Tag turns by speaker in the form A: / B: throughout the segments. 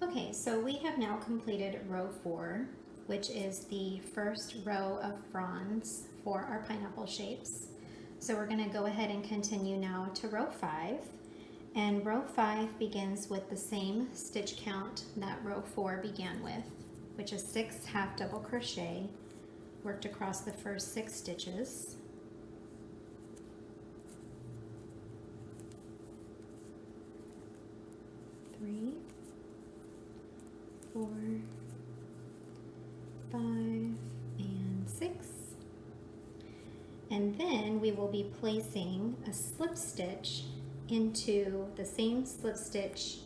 A: Okay, so we have now completed row 4, which is the first row of fronds for our pineapple shapes. So we're going to go ahead and continue now to row 5. And row 5 begins with the same stitch count that row 4 began with, which is 6 half double crochet worked across the first 6 stitches. Three, 4, 5, and 6. And then we will be placing a slip stitch into the same slip stitch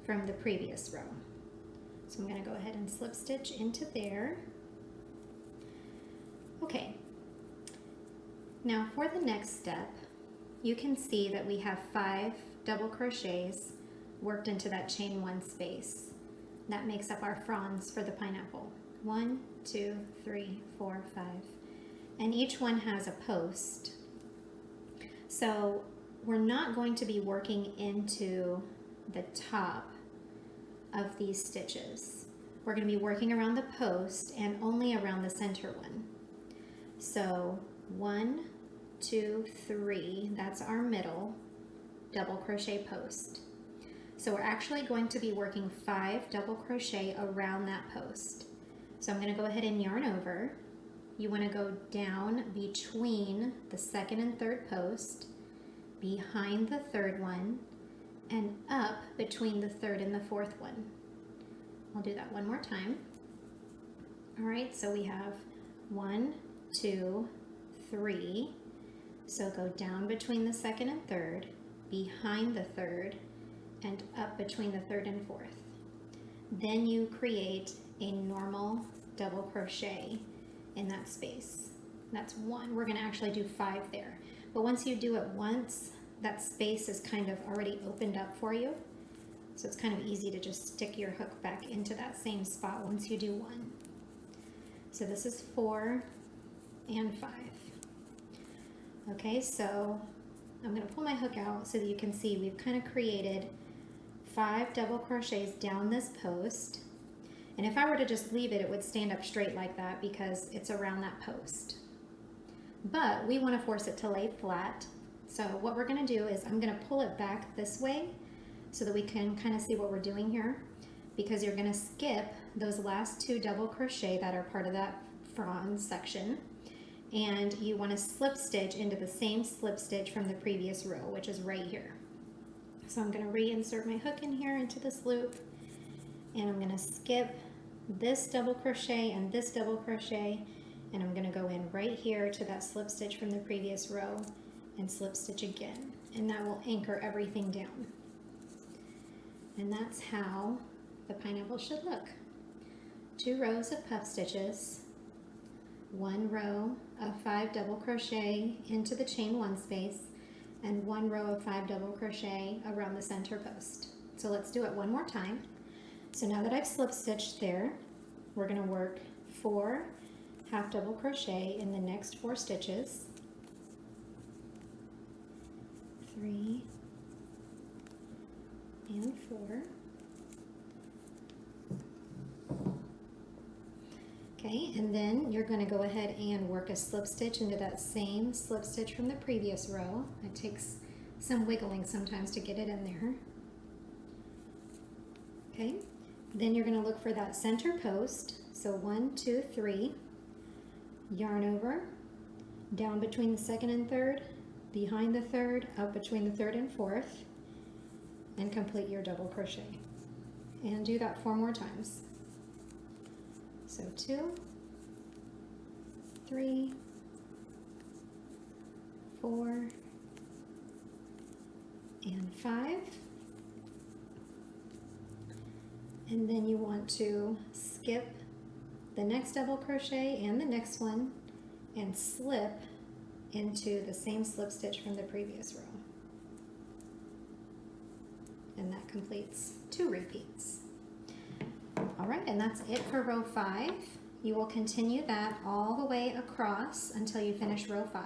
A: from the previous row. So I'm going to go ahead and slip stitch into there. Okay, now for the next step, you can see that we have 5 double crochets worked into that chain 1 space. That makes up our fronds for the pineapple. 1, 2, 3, 4, 5. And each one has a post. So we're not going to be working into the top of these stitches. We're going to be working around the post and only around the center one. So 1, 2, 3, that's our middle double crochet post. So we're actually going to be working 5 double crochet around that post. So I'm going to go ahead and yarn over. You want to go down between the second and third post, behind the third one, and up between the third and the fourth one. I'll do that one more time. All right, so we have 1, 2, 3. So go down between the second and third, behind the third, and up between the third and fourth. Then you create a normal double crochet in that space. That's 1. We're going to actually do 5 there. But once you do it once, that space is kind of already opened up for you. So it's kind of easy to just stick your hook back into that same spot once you do 1. So this is 4 and 5. Okay, so I'm going to pull my hook out so that you can see we've kind of created 5 double crochets down this post. And if I were to just leave it, it would stand up straight like that because it's around that post. But we want to force it to lay flat. So what we're going to do is I'm going to pull it back this way so that we can kind of see what we're doing here, because you're going to skip those last 2 double crochet that are part of that frond section, and you want to slip stitch into the same slip stitch from the previous row, which is right here. So I'm going to reinsert my hook in here into this loop, and I'm going to skip this double crochet and this double crochet, and I'm going to go in right here to that slip stitch from the previous row and slip stitch again, and that will anchor everything down. And that's how the pineapple should look. 2 rows of puff stitches, 1 row of 5 double crochet into the chain 1 space, and 1 row of 5 double crochet around the center post. So let's do it one more time. So now that I've slip stitched there, we're going to work 4 half double crochet in the next 4 stitches. 3 and 4. Okay, and then you're going to go ahead and work a slip stitch into that same slip stitch from the previous row. It takes some wiggling sometimes to get it in there. Okay, then you're going to look for that center post. So 1, 2, 3, yarn over, down between the second and third, behind the third, up between the third and fourth, and complete your double crochet. And do that 4 more times. So 2, 3, 4, and 5. And then you want to skip the next double crochet and the next one and slip into the same slip stitch from the previous row. And that completes 2 repeats. All right, and that's it for row 5. You will continue that all the way across until you finish row 5.